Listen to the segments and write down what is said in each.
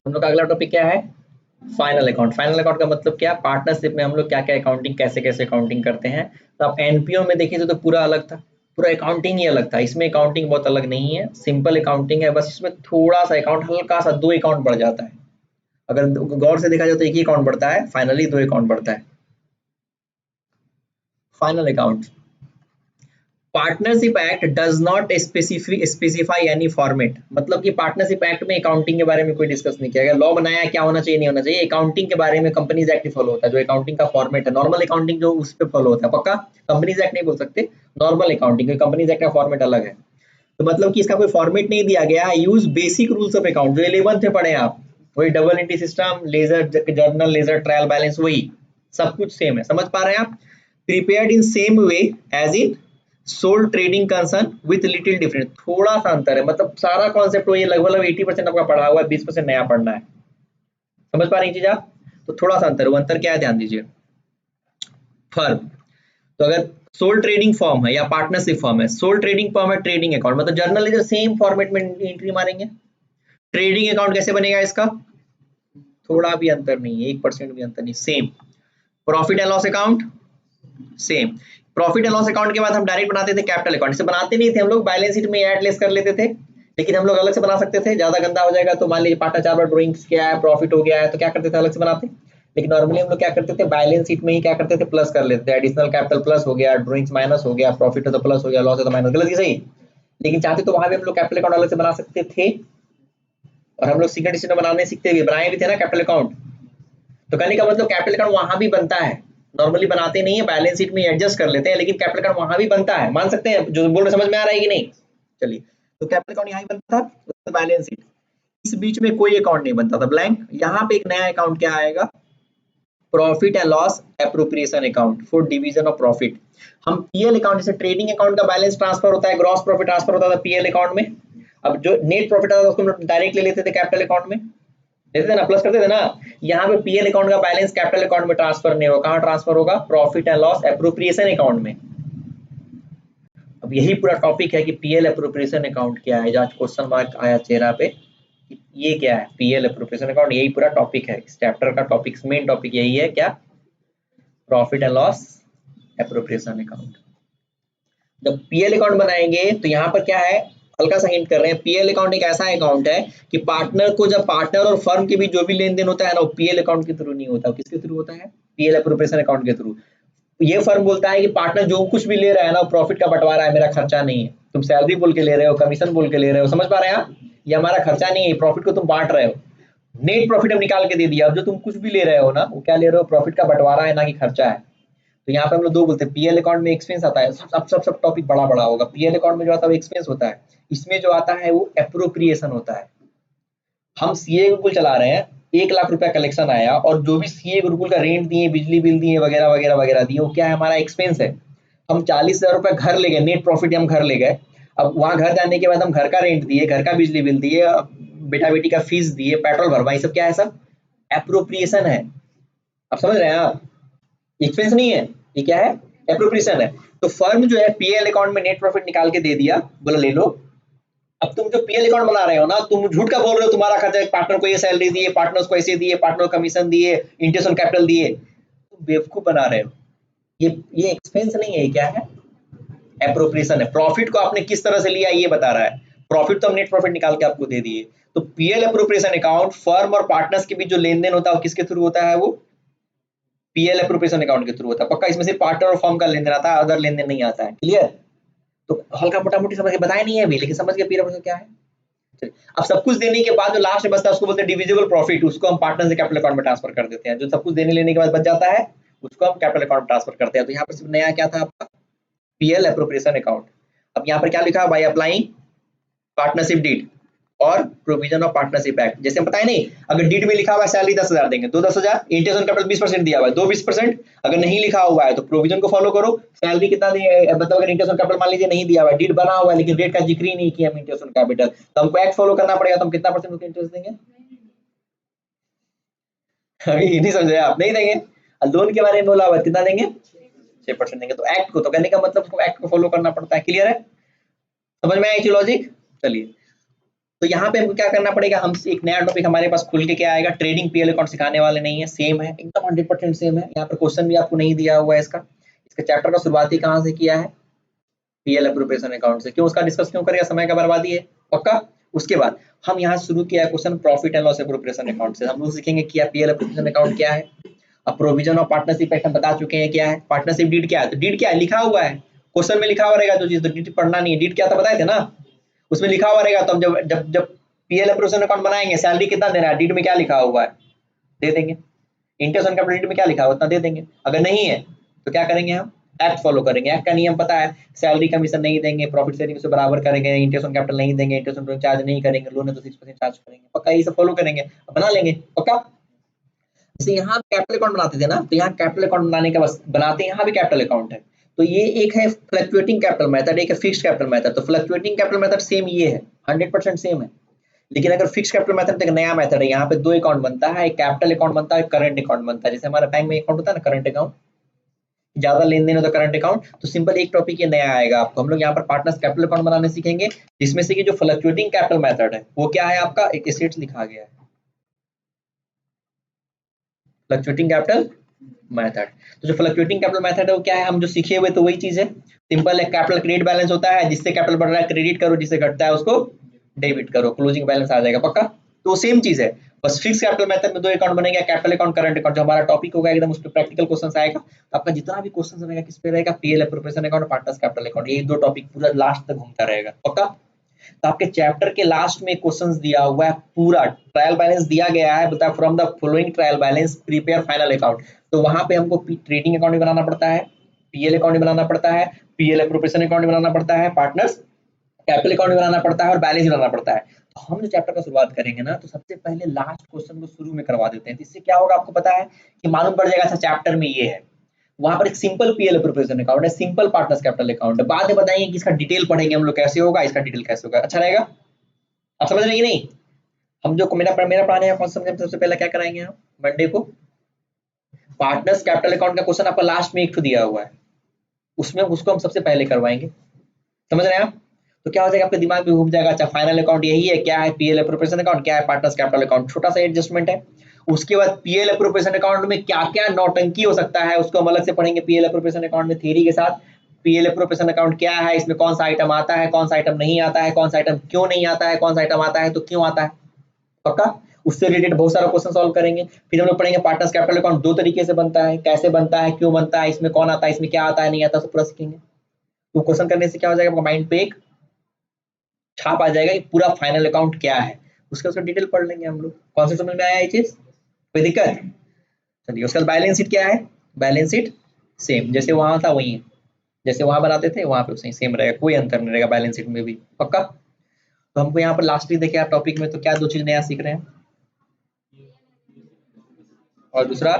हम लोग का अगला टॉपिक क्या है? Final account. फाइनल अकाउंट का मतलब क्या? पार्टनरशिप में हम लोग क्या क्या अकाउंटिंग कैसे कैसे अकाउंटिंग करते हैं। तो आप एनपीओ में देखिए तो पूरा अलग था, पूरा अकाउंटिंग ही अलग था। इसमें अकाउंटिंग बहुत अलग नहीं है, सिंपल अकाउंटिंग है, बस इसमें थोड़ा सा अकाउंट, हल्का सा 2 अकाउंट बढ़ जाता है। अगर गौर से देखा जाए तो एक ही अकाउंट बढ़ता है, फाइनली 2 अकाउंट बढ़ता है। Final account. Partnership act does not specify any format. मतलब कि पार्टनरशिप एक्ट में अकाउंटिंग के बारे में कोई डिस्कस नहीं किया गया। लॉ बनाया क्या होना चाहिए नहीं होना चाहिए, अकाउंटिंग के बारे में कंपनीज एक्ट ही फॉलो होता है। जो अकाउंटिंग का फॉर्मेट है, नॉर्मल अकाउंटिंग जो उस पर फॉलो होता है, पक्का कंपनीज एक्ट नहीं बोल सकते, नॉर्मल अकाउंटिंग। कंपनीज एक्ट का फॉर्मेट अलग है। तो मतलब कि इसका कोई फॉर्मेट नहीं दिया गया। Use basic rules of account, जो 11th में पढ़े आप, वही double entry system, ledger journal, ledger trial balance, वही सब कुछ सेम है। समझ पा रहे हैं आप? Prepared in same way as in sold trading concern with little difference. थोड़ा सा अंतर है, मतलब सारा कॉन्सेप्ट वही लगभग 80% आपका पढ़ा हुआ है, 20% नया पढ़ना है। समझ पा रही चीज आप? तो थोड़ा सा अंतर है, वो अंतर क्या है ध्यान दीजिए। फर्म, तो अगर सोल ट्रेडिंग फॉर्म है या पार्टनरशिप फॉर्म है, सोल ट्रेडिंग फॉर्म है ट्रेडिंग अकाउंट, मतलब जर्नल लेजर सेम फॉर्मेट में एंट्री मारेंगे। ट्रेडिंग अकाउंट कैसे बनेगा इसका? थोड़ा भी अंतर नहीं है, 1% भी अंतर नहीं, same. Profit and loss account same. Profit and loss account के बाद हम डायरेक्ट बनाते थे कैपिटल अकाउंट। इसे बनाते नहीं थे हम लोग, बैलेंस शीट में ऐड लेस कर लेते थे, लेकिन हम लोग अलग से बना सकते थे। ज्यादा गंदा हो जाएगा तो मान लीजिए पार्टनर 4 बार ड्राइंग्स किया है, प्रॉफिट हो गया है, तो क्या करते थे अलग से बनाते। लेकिन नॉर्मली हम लोग क्या करते थे, बैलेंस शीट में ही क्या करते थे, प्लस कर लेते थे। एडिशनल कैपिटल प्लस हो गया, ड्राइंग्स माइनस हो गया, प्रॉफिट है तो प्लस हो गया, लॉस है तो माइनस। गलत ही सही, लेकिन चाहते तो वहां भी हम लोग कैपिटल अकाउंट अलग से बना सकते थे। और हम लोग सीक्रेट डिसीजन बनाने सीखते हुए बनाए भी थे ना कैपिटल अकाउंट। तो कहने का मतलब कैपिटल अकाउंट वहां भी बनता है। नॉर्मली बनाते नहीं है, बैलेंस शीट में एडजस्ट कर लेते हैं, लेकिन कैपिटल अकाउंट वहां भी बनता है। मान सकते हैं जो बोल रहे, समझ में आ रहा है कि नहीं? चलिए, तो कैपिटल अकाउंट यहाँ ही बनता था, बैलेंस शीट, इस बीच में कोई अकाउंट नहीं बनता था, ब्लैंक। यहाँ पे एक नया अकाउंट क्या आएगा? Profit and loss appropriation account for division of profit. हम पीएल अकाउंट, जैसे ट्रेडिंग अकाउंट का बैलेंस ट्रांसफर होता है, ग्रॉस प्रॉफिट ट्रांसफर होता था पीएल अकाउंट में। अब जो नेट प्रॉफिट आता था उसको डायरेक्ट ले लेते थे कैपिटल अकाउंट में, लेते थे ना, प्लस करते थे ना। यहाँ पे पीएल अकाउंट का बैलेंस कैपिटल अकाउंट में ट्रांसफर नहीं होगा, कहाँ ट्रांसफर होगा? Profit and loss appropriation account में। अब यही पूरा टॉपिक है कि पीएल एप्रोप्रिएशन अकाउंट क्या है। आज क्वेश्चन मार्क आया चेहरा पे, ये क्या है पीएल एप्रोप्रिएशन अकाउंट, यही पूरा टॉपिक है इस चैप्टर का। टॉपिक, मेन टॉपिक यही है, क्या? Profit and loss appropriation account. जब पीएल अकाउंट बनाएंगे तो यहाँ पर क्या है, हल्का सा हिंट कर रहे हैं। पीएल अकाउंट एक ऐसा अकाउंट है कि पार्टनर को, जब पार्टनर और फर्म के बीच जो भी लेन देन होता है ना, वो पीएल अकाउंट के थ्रू नहीं होता, किसके थ्रू होता है? पीएल एप्रोप्रिएशन अकाउंट के थ्रू। ये फर्म बोलता है कि पार्टनर जो कुछ भी ले रहा है ना, वो प्रॉफिट का बंटवारा है, मेरा खर्चा नहीं है। तुम सैलरी बोल के ले रहे हो, कमीशन बोल के ले रहे हो, समझ पा रहे हैं आप? ये हमारा खर्चा नहीं है, प्रॉफिट को तुम बांट रहे हो। नेट प्रॉफिट हम निकाल के दे दिया। अब जो तुम कुछ भी ले रहे हो ना, वो क्या ले रहे हो? प्रॉफिट का बंटवारा है, ना कि खर्चा है। तो यहाँ पे हम लोग दो बोलते हैं। पीएल अकाउंट में एक्सपेंस आता है, सब टॉपिक बड़ा बड़ा होगा। पीएल अकाउंट में जो आता है वो एक्सपेंस होता है, इसमें जो आता है वो एप्रोप्रिएशन होता है। हम सीए गुरुकुल चला रहे हैं, 1 लाख रुपया कलेक्शन आया, और जो भी सीए गुरुकुल का रेंट दिए, बिजली बिल दिए, वगैरह वगैरह वगैरह दिए, वो क्या है? हमारा एक्सपेंस है। हम 40,000 रुपया घर ले गए, नेट प्रॉफिट हम घर ले गए। अब वहां घर जाने के बाद हम घर का रेंट दिए, घर का बिजली बिल दिए, बेटा बेटी का फीस दिए, पेट्रोल भरवा, ये सब क्या है? सब एप्रोप्रिएशन है। अब समझ रहे हैं आप? एक्सपेंस नहीं है, ये क्या है? एप्रोप्रिएशन है। तो फर्म जो है पीएल अकाउंट में नेट प्रॉफिट निकाल के दे दिया, बोला ले लो। अब तुम जो पीएल अकाउंट बना रहे हो ना, तुम झूठ का बोल रहे हो तुम्हारा खर्चा, पार्टनर को ये सैलरी दिए, पार्टनर्स को ऐसे दिए, पार्टनर को कमीशन दिए, इंटरेस्ट ऑन कैपिटल दिए, तुम बेवकूफ बना रहे हो। ये एक्सपेंस नहीं है, ये क्या है? एप्रोप्रिएशन है। प्रॉफिट को आपने किस तरह से लिया ये बता रहा है। प्रॉफिट तो हम नेट प्रॉफिट निकाल के आपको दे दिए। तो पीएल एप्रोप्रिएशन अकाउंट फर्म और पार्टनर्स के बीच जो लेन देन होता है वो किसके थ्रू होता है? वो पीएल एप्रोप्रिएशन अकाउंट के थ्रू होता है, पक्का। इसमें सिर्फ पार्टनर और फर्म का लेन देन आता है, अदर लेन देन नहीं आता है। क्लियर? तो हल्का मोटा मोटी समझ के बताया नहीं है अभी, लेकिन समझ के पीएल क्या है। चलिए, अब सब कुछ देने के बाद जो लास्ट में बचता है उसको बोलते हैं डिविजिबल प्रॉफिट। उसको हम पार्टनर से कैपिटल अकाउंट में ट्रांसफर कर देते हैं। जो सब कुछ देने लेने के बाद बच जाता है उसको हम कैपिटल अकाउंट में ट्रांसफर करते हैं। तो यहाँ पर सिर्फ नया क्या था आपका? PL appropriation account. अब यहाँ पर क्या लिखा है? बाय अप्लाइंग पार्टनरशिप डीड और प्रोविजन ऑफ पार्टनरशिप एक्ट। जैसे हम बताए नहीं, अगर डीड में लिखा हुआ है सैलरी 10,000 देंगे, 10,000, इंटरेस्ट ऑन कैपिटल 20% दिया हुआ है, 20%। अगर नहीं लिखा हुआ है तो प्रोविजन को फॉलो करो। सैलरी कितना देंगे, मतलब अगर इंटरेस्ट ऑन कैपिटल मान लीजिए नहीं दिया हुआ है, डीड बना हुआ है लेकिन रेट का जिक्र ही नहीं किया हम इंटरेस्ट ऑन कैपिटल, तो हमको एक्ट फॉलो करना पड़ेगा। तो हम कितना परसेंट इंटरेस्ट देंगे? अभी नहीं समझ रहे आप? नहीं देंगे। लोन के बारे में बोला हुआ कितना देंगे? 6% देंगे। तो एक्ट को, तो कहने का मतलब उसको एक्ट को फॉलो करना पड़ता है। क्लियर है? समझ में आई लॉजिक? चलिए, तो यहाँ पे हमको क्या करना पड़ेगा, हम एक नया टॉपिक हमारे पास खुल के क्या आएगा, ट्रेडिंग पीएल अकाउंट सिखाने वाले नहीं है, सेम है एकदम 100% सेम है। यहाँ पर क्वेश्चन भी आपको नहीं दिया हुआ है इसका चैप्टर का शुरुआती कहाँ से किया है, पीएल अप्रोप्रिएशन अकाउंट से। क्यों उसका डिस्कस क्यों करेगा, समय का बर्बादी है पक्का। उसके बाद हम यहाँ शुरू किया है question profit and loss appropriation account से। हम लोग सीखेंगे क्या पीएल अप्रोप्रिएशन अकाउंट क्या है। अब प्रोविजन ऑफ पार्टनरशिप एक्ट हम बता चुके हैं क्या है, पार्टनरशिप डीड क्या है, तो डीड क्या है लिखा हुआ है, क्वेश्चन में लिखा हुआ रहेगा जो चीज, तो डीड पढ़ना नहीं है, डीड क्या था बताए थे ना, उसमें लिखा हुआ रहेगा। तो हम जब जब जब पीएल अप्रोप्रिएशन अकाउंट बनाएंगे, सैलरी कितना देना है, डीड में क्या लिखा हुआ है दे देंगे, इंटरेस्ट ऑन कैपिटल डीड में क्या लिखा हुआ उतना दे देंगे। अगर नहीं है तो क्या करेंगे, हम एक्ट फॉलो करेंगे। एक्ट का नियम पता है, सैलरी कमीशन नहीं देंगे, प्रॉफिट शेयरिंग से बराबर करेंगे, इंटरेस्ट ऑन कैपिटल नहीं देंगे, इंटरेस्ट ऑन चार्ज नहीं करेंगे, लोन है तो 6% चार्ज करेंगे, पक्का ये सब फॉलो करेंगे, बना लेंगे पक्का। जैसे यहाँ कैपिटल अकाउंट बनाते थे ना, तो यहाँ कैपिटल अकाउंट बनाने के बस बनाते हैं, यहाँ भी कैपिटल अकाउंट है। तो ये एक है फ्लक्चुएटिंग कैपिटल मेथड, एक है फिक्स्ड कैपिटल मेथड। तो फ्लक्चुएटिंग कैपिटल मेथड सेम ये है, 100% सेम है। लेकिन अगर फिक्स कैपिटल मेथड एक नया मेथड है, यहाँ पे दो अकाउंट बनता है, एक कैपिटल अकाउंट बनता है, एक करंट अकाउंट बनता है। जैसे हमारा बैंक में अकाउंट होता है ना करंट अकाउंट, ज्यादा लेन देन होता है करंट अकाउंट, तो सिंपल एक टॉपिक ये नया आएगा आपको। हम लोग यहाँ पर पार्टनर्स कैपिटल अकाउंट बनाने सीखेंगे, जिसमें से कि जो फ्लक्चुएटिंग कैपिटल मेथड है वो क्या है आपका, एक एसेट्स लिखा गया है फ्लक्चुएटिंग कैपिटल मेथड। तो जो फ्लक्चुएटिंग कैपिटल मेथड है वो क्या है, हम जो सीखे हुए तो वही चीज है, सिंपल है। कैपिटल क्रेडिट बैलेंस होता है, जिससे कैपिटल बढ़ रहा है क्रेडिट करो, जिससे घटता है उसको डेबिट करो, क्लोजिंग बैलेंस आ जाएगा पक्का। तो सेम चीज है, बस फिक्स कैपिटल मेथड में दो अकाउंट बनेगा, कैपिटल अकाउंट करंट अकाउंट। जो हमारा टॉपिक होगा एकदम उस पर प्रैक्टिकल क्वेश्चन आएगा। तो आपका जितना भी क्वेश्चन रहेगा किस पे रहेगा, PL appropriation account, partners capital account, ये दो टॉपिक पूरा लास्ट तक घूमता रहेगा पक्का। तो आपके चैप्टर के लास्ट में क्वेश्चंस दिया हुआ है, पूरा ट्रायल बैलेंस दिया गया है, बता from the following trial balance prepare final account. तो वहां पे हमको ट्रेडिंग अकाउंट भी बनाना पड़ता है, पीएल अकाउंट भी बनाना पड़ता है, पीएल अप्रोप्रिएशन अकाउंट भी बनाना पड़ता है, पार्टनर्स कैपिटल अकाउंट भी बनाना पड़ता है, और बैलेंस भी बनाना पड़ता है। तो हम जो चैप्टर का शुरुआत करेंगे ना, तो सबसे पहले लास्ट क्वेश्चन को शुरू में करवा देते हैं। तो इससे क्या होगा आपको पता है कि मालूम पड़ जाएगा, अच्छा चैप्टर में ये है, वहां पर एक सिंपल पीएल अप्रोप्रिएशन अकाउंट है, सिंपल पार्टनर्स कैपिटल अकाउंट है। बाद में बताएंगे कि इसका डिटेल पढ़ेंगे हम लोग, कैसे होगा इसका डिटेल, कैसे होगा, अच्छा रहेगा। आप समझ रहे हैं कि नहीं। हम जो मेरा पढ़ाने का कॉन्सेप्ट, सबसे पहले क्या कराएंगे, हम मंडे को पार्टनर्स कैपिटल अकाउंट का क्वेश्चन आपका लास्ट में एक तो दिया हुआ है, उसमें उसको हम सबसे पहले करवाएंगे, समझ रहे हैं आप। तो क्या हो जाएगा, आपके दिमाग में घूम जाएगा, अच्छा फाइनल अकाउंट यही है, क्या है पीएल अप्रोप्रिएशन अकाउंट, क्या है पार्टनर्स कैपिटल अकाउंट, छोटा सा एडजस्टमेंट है। उसके बाद पीएल अप्रोप्रिएशन अकाउंट में क्या क्या नौटंकी हो सकता है उसको हम अलग से पढ़ेंगे, पीएल अप्रोप्रिएशन अकाउंट में थ्योरी के साथ। पीएल अप्रोप्रिएशन अकाउंट क्या है, इसमें कौन सा आइटम आता है, कौन सा आइटम नहीं आता है, कौन सा आइटम क्यों नहीं आता है, कौन सा आइटम आता है तो क्यों आता है पक्का। उससे रिलेटेड बहुत सारा क्वेश्चन सॉल्व करेंगे। फिर हम लोग पढ़ेंगे पार्टनर्स कैपिटल अकाउंट दो तरीके से बनता है, कैसे बनता है, क्यों बनता है, इसमें कौन आता है, इसमें क्या आता है नहीं आता, सब पूरा सीखेंगे। तो क्वेश्चन करने से क्या हो जाएगा, आपका माइंड पे एक छाप आ जाएगा कि पूरा फाइनल अकाउंट क्या है। उसका डिटेल पढ़ लेंगे हम लोग, कौन से समझ में आया ये चीज, कोई दिक्कत। चलिए उसका बैलेंस शीट क्या है, बैलेंस शीट सेम जैसे वहां था वही है, जैसे वहां बनाते थे वहां पे उसे सेम रहेगा, कोई अंतर नहीं रहेगा बैलेंस शीट में भी पक्का। तो हमको यहाँ पर लास्टली देखे आप टॉपिक में, तो क्या दो चीज नया सीख रहे हैं, और दूसरा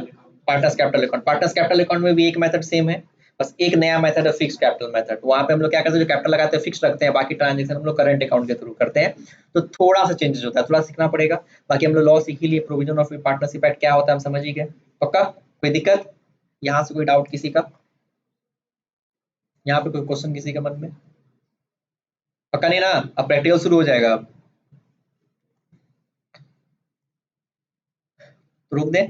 partners capital account. Partners capital account में भी एक मेथड सेम है, बस एक नया मेथड है फिक्स कैपिटल मेथड। वहां पे हम लोग क्या करते हैं, जो कैपिटल लगाते हैं फिक्स रखते हैं, बाकी ट्रांजेक्शन हम लोग करंट अकाउंट के थ्रू करते हैं। तो थोड़ा सा चेंजेस होता है, थोड़ा सीखना पड़ेगा। बाकी हम लोग लॉ सीख ही लिए, प्रोविजन ऑफ पार्टनरशिप एक्ट क्या होता है हम समझ ही गए पक्का। कोई दिक्कत यहाँ से, कोई डाउट किसी का, यहाँ पे कोई क्वेश्चन किसी के मन में, पक्का नहीं ना। अब प्रैक्टिकल शुरू हो जाएगा, अब तो रुक दे।